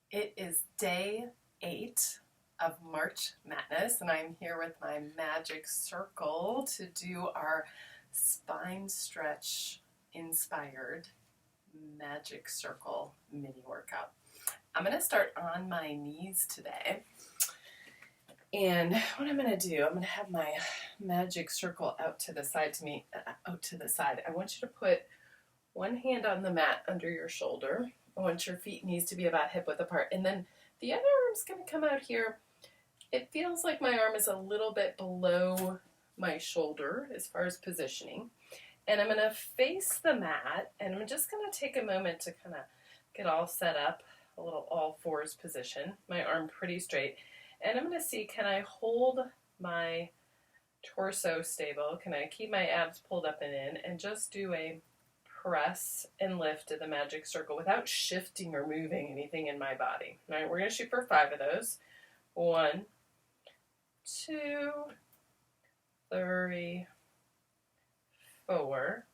It is day 8 of March Madness, and I'm here with my Magic Circle to do our spine stretch inspired Magic Circle mini workout. I'm going to start on my knees today. And what I'm going to do, I'm going to have my Magic Circle out to the side I want you to put one hand on the mat under your shoulder. I want your feet and knees to be about hip width apart. And then the other arm's going to come out here. It feels like my arm is a little bit below my shoulder as far as positioning. And I'm going to face the mat, and I'm just going to take a moment to kind of get all set up, a little all fours position, my arm pretty straight. And I'm going to see, can I hold my torso stable? Can I keep my abs pulled up and in and just do a press and lift of the Magic Circle without shifting or moving anything in my body. All right, we're going to shoot for 5 of those. 1, 2, 3, 4,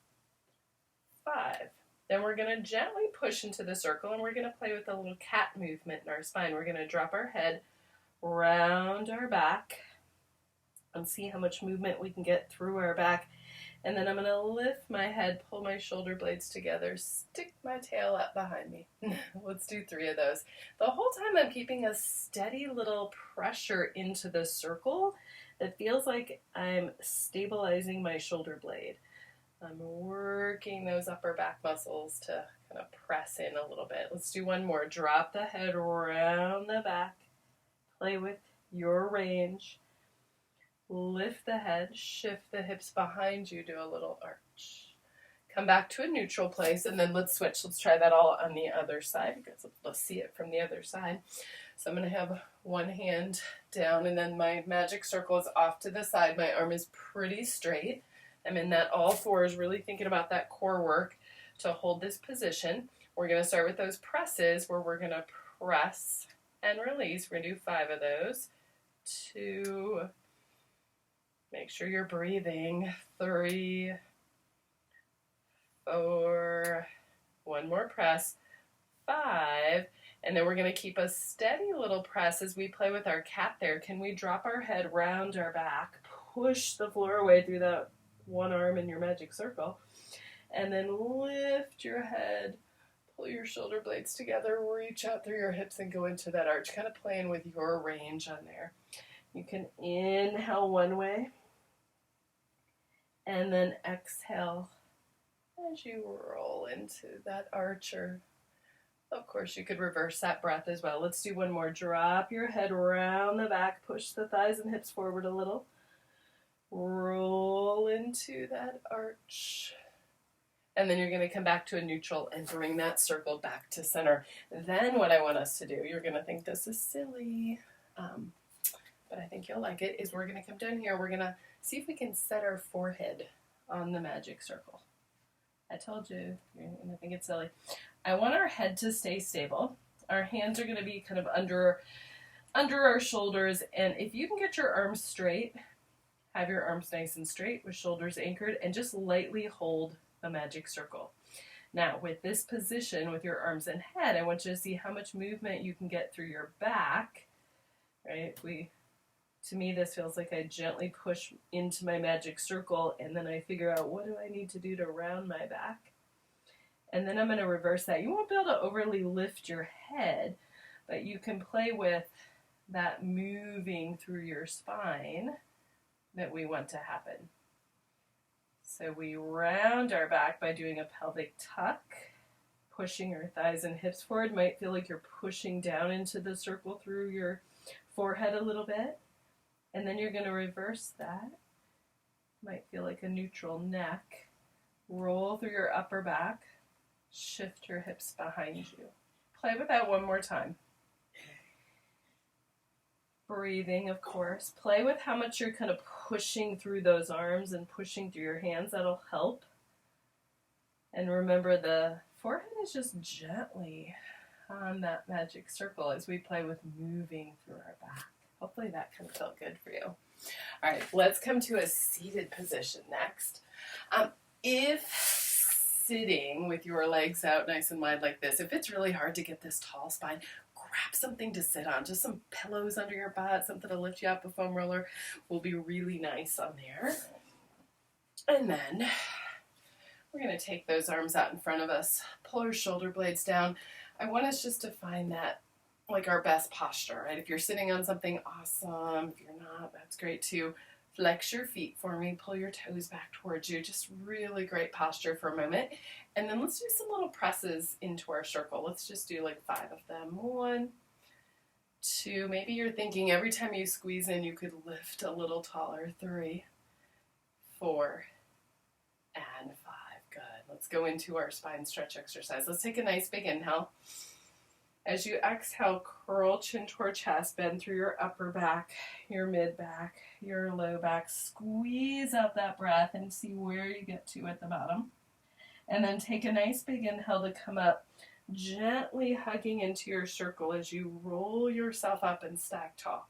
5. Then we're going to gently push into the circle, and we're going to play with a little cat movement in our spine. We're going to drop our head round our back and see how much movement we can get through our back. And then I'm going to lift my head, pull my shoulder blades together, stick my tail up behind me. Let's do 3 of those. The whole time I'm keeping a steady little pressure into the circle that feels like I'm stabilizing my shoulder blade. I'm working those upper back muscles to kind of press in a little bit. Let's do one more. Drop the head around the back. Play with your range. Lift the head, shift the hips behind you, do a little arch. Come back to a neutral place, and then let's switch. Let's try that all on the other side, because let's see it from the other side. So I'm going to have one hand down, and then my Magic Circle is off to the side. My arm is pretty straight. I'm in that all fours, really thinking about that core work to hold this position. We're going to start with those presses where we're going to press and release. We're going to do 5 of those. 2, make sure you're breathing. 3, 4, one more press. 5, and then we're going to keep a steady little press as we play with our cat there. Can we drop our head round our back, push the floor away through that one arm in your Magic Circle, and then lift your head, pull your shoulder blades together, reach out through your hips and go into that arch, kind of playing with your range on there. You can inhale one way, and then exhale as you roll into that archer. Of course, you could reverse that breath as well. Let's do one more. Drop your head around the back, push the thighs and hips forward a little. Roll into that arch. And then you're going to come back to a neutral and bring that circle back to center. Then what I want us to do, you're going to think this is silly, but I think you'll like it, is we're going to come down here. We're going to see if we can set our forehead on the Magic Circle. I told you, you're going to think it's silly. I want our head to stay stable. Our hands are going to be kind of under our shoulders, and if you can get your arms straight, have your arms nice and straight with shoulders anchored, and just lightly hold the Magic Circle. Now, with this position, with your arms and head, I want you to see how much movement you can get through your back, right? To me, this feels like I gently push into my Magic Circle, and then I figure out, what do I need to do to round my back? And then I'm going to reverse that. You won't be able to overly lift your head, but you can play with that moving through your spine that we want to happen. So we round our back by doing a pelvic tuck, pushing your thighs and hips forward. Might feel like you're pushing down into the circle through your forehead a little bit. And then you're going to reverse that. Might feel like a neutral neck. Roll through your upper back. Shift your hips behind you. Play with that one more time. Breathing, of course. Play with how much you're kind of pushing through those arms and pushing through your hands. That'll help. And remember, the forehead is just gently on that Magic Circle as we play with moving through our back. Hopefully that kind of felt good for you. All right, let's come to a seated position next. If sitting with your legs out nice and wide like this, if it's really hard to get this tall spine, grab something to sit on, just some pillows under your butt, something to lift you up. A foam roller will be really nice on there. And then we're going to take those arms out in front of us, pull our shoulder blades down. I want us just to find that, like, our best posture, right? If you're sitting on something, awesome. If you're not, that's great too. Flex your feet for me, pull your toes back towards you. Just really great posture for a moment. And then let's do some little presses into our circle. Let's just do like 5 of them. 1, 2, maybe you're thinking every time you squeeze in, you could lift a little taller. 3, 4, and 5. Good. Let's go into our spine stretch exercise. Let's take a nice big inhale. As you exhale, curl chin toward chest, bend through your upper back, your mid back, your low back. Squeeze out that breath and see where you get to at the bottom. And then take a nice big inhale to come up, gently hugging into your circle as you roll yourself up and stack tall.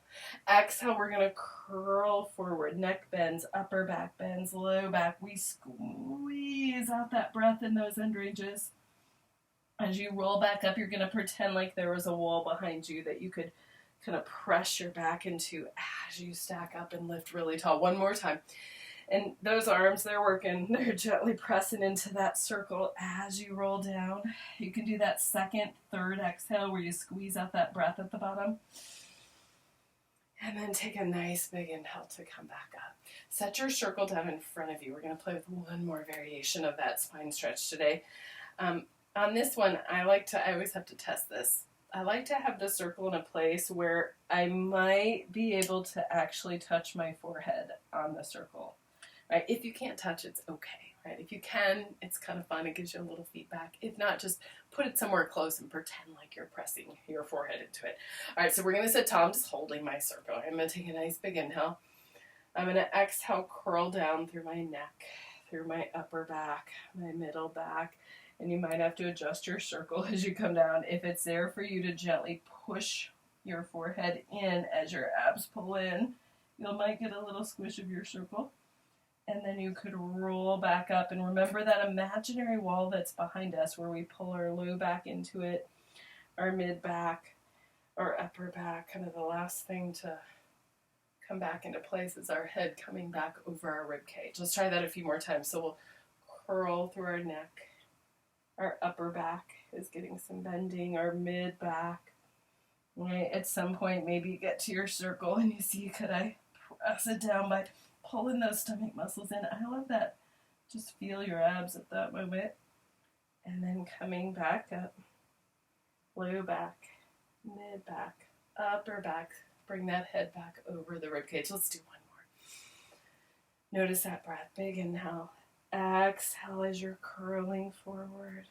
Exhale, we're going to curl forward, neck bends, upper back bends, low back. We squeeze out that breath in those end ranges. As you roll back up, you're going to pretend like there was a wall behind you that you could kind of press your back into as you stack up and lift really tall. One more time. And those arms, they're working. They're gently pressing into that circle as you roll down. You can do that second, third exhale where you squeeze out that breath at the bottom. And then take a nice big inhale to come back up. Set your circle down in front of you. We're going to play with one more variation of that spine stretch today. On this one, I always have to test this. I like to have the circle in a place where I might be able to actually touch my forehead on the circle, right? If you can't touch, it's okay, right? If you can, it's kind of fun. It gives you a little feedback. If not, just put it somewhere close and pretend like you're pressing your forehead into it. All right, so we're going to sit tall. I'm just holding my circle. I'm going to take a nice big inhale. I'm going to exhale, curl down through my neck, through my upper back, my middle back. And you might have to adjust your circle as you come down. If it's there for you to gently push your forehead in as your abs pull in, you might get a little squish of your circle. And then you could roll back up. And remember that imaginary wall that's behind us where we pull our low back into it, our mid back, our upper back. Kind of the last thing to come back into place is our head coming back over our rib cage. Let's try that a few more times. So we'll curl through our neck. Our upper back is getting some bending, our mid back. Right? At some point, maybe you get to your circle and you see, could I press it down by pulling those stomach muscles in? I love that. Just feel your abs at that moment. And then coming back up, low back, mid back, upper back. Bring that head back over the rib cage. Let's do one more. Notice that breath. Big inhale. Exhale as you're curling forward.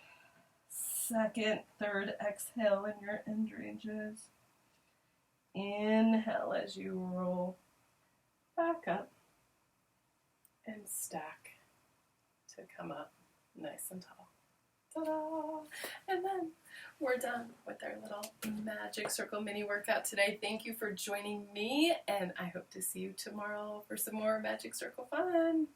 Second, third exhale in your end ranges. Inhale as you roll back up and stack to come up nice and tall. Ta-da! And then we're done with our little Magic Circle mini workout today. Thank you for joining me, and I hope to see you tomorrow for some more Magic Circle fun.